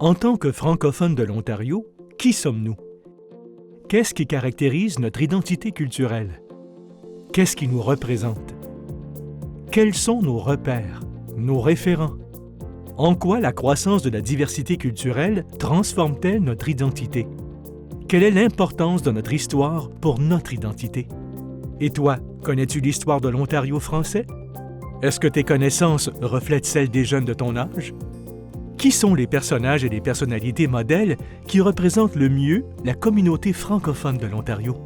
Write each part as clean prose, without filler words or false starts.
En tant que francophones de l'Ontario, qui sommes-nous? Qu'est-ce qui caractérise notre identité culturelle? Qu'est-ce qui nous représente? Quels sont nos repères, nos référents? En quoi la croissance de la diversité culturelle transforme-t-elle notre identité? Quelle est l'importance de notre histoire pour notre identité? Et toi, connais-tu l'histoire de l'Ontario français? Est-ce que tes connaissances reflètent celles des jeunes de ton âge? Qui sont les personnages et les personnalités modèles qui représentent le mieux la communauté francophone de l'Ontario?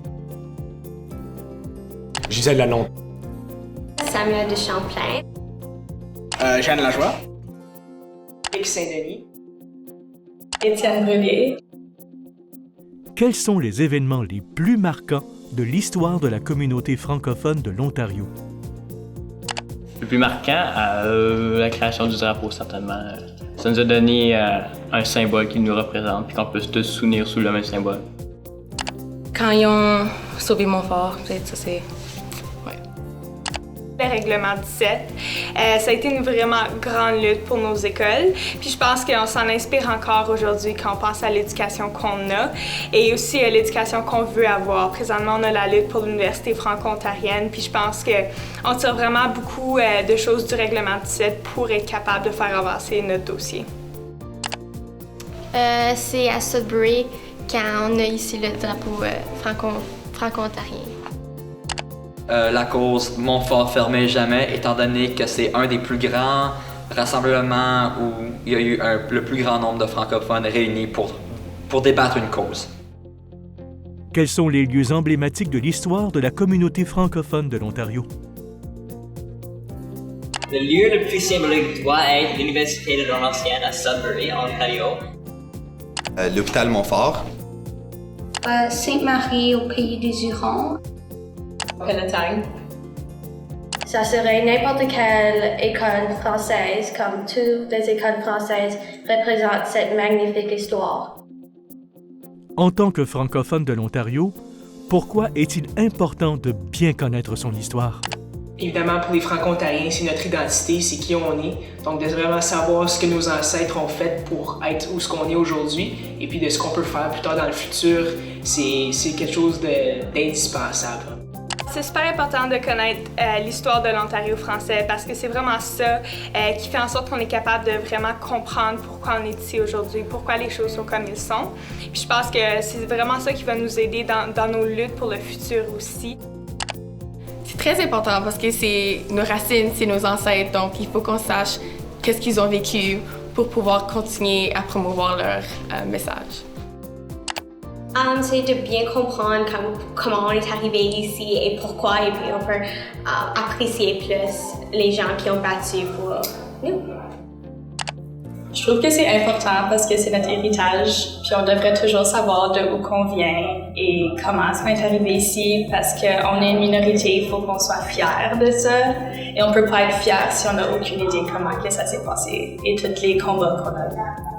Gisèle Lalonde. Samuel de Champlain. Jeanne Lajoie. Éric Saint-Denis. Étienne Brûlé. Quels sont les événements les plus marquants de l'histoire de la communauté francophone de l'Ontario? Le plus marquant, la création du drapeau, certainement. Ça nous a donné un symbole qui nous représente, puis qu'on peut tous se souvenir sous le même symbole. Quand ils ont sauvé Montfort, peut-être ça c'est... Le règlement 17. Ça a été une vraiment grande lutte pour nos écoles. Puis je pense qu'on s'en inspire encore aujourd'hui quand on pense à l'éducation qu'on a et aussi à l'éducation qu'on veut avoir. Présentement, on a la lutte pour l'Université franco-ontarienne. Puis je pense qu'on tire vraiment beaucoup de choses du règlement 17 pour être capable de faire avancer notre dossier. C'est à Sudbury quand on a ici le drapeau franco-ontarien. La cause Montfort fermé jamais, étant donné que c'est un des plus grands rassemblements où il y a eu le plus grand nombre de francophones réunis pour débattre une cause. Quels sont les lieux emblématiques de l'histoire de la communauté francophone de l'Ontario? Le lieu le plus symbolique doit être l'Université de Laurentienne à Sudbury, en Ontario. L'hôpital Montfort. Sainte-Marie au pays des Hurons. Peloton. Ça serait n'importe quelle école française, comme toutes les écoles françaises représentent cette magnifique histoire. En tant que francophone de l'Ontario, pourquoi est-il important de bien connaître son histoire? Évidemment, pour les Franco-Ontariens, c'est notre identité, c'est qui on est. Donc, de vraiment savoir ce que nos ancêtres ont fait pour être où ce qu'on est aujourd'hui, et puis de ce qu'on peut faire plus tard dans le futur, c'est quelque chose d'indispensable. C'est super important de connaître l'histoire de l'Ontario français parce que c'est vraiment ça qui fait en sorte qu'on est capable de vraiment comprendre pourquoi on est ici aujourd'hui, pourquoi les choses sont comme elles sont. Puis je pense que c'est vraiment ça qui va nous aider dans nos luttes pour le futur aussi. C'est très important parce que c'est nos racines, c'est nos ancêtres, donc il faut qu'on sache qu'est-ce qu'ils ont vécu pour pouvoir continuer à promouvoir leur message. C'est de bien comprendre comment on est arrivé ici et pourquoi, et puis on peut apprécier plus les gens qui ont battu pour nous. Je trouve que c'est important parce que c'est notre héritage, puis on devrait toujours savoir de où qu'on vient et comment est-ce qu'on est arrivé ici parce qu'on est une minorité, il faut qu'on soit fiers de ça et on peut pas être fiers si on n'a aucune idée comment que ça s'est passé et tous les combats qu'on a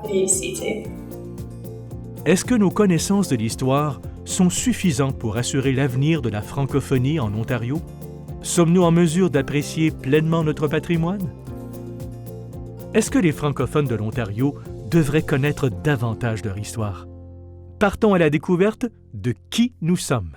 réussi, tu sais. Est-ce que nos connaissances de l'histoire sont suffisantes pour assurer l'avenir de la francophonie en Ontario? Sommes-nous en mesure d'apprécier pleinement notre patrimoine? Est-ce que les francophones de l'Ontario devraient connaître davantage leur histoire? Partons à la découverte de qui nous sommes.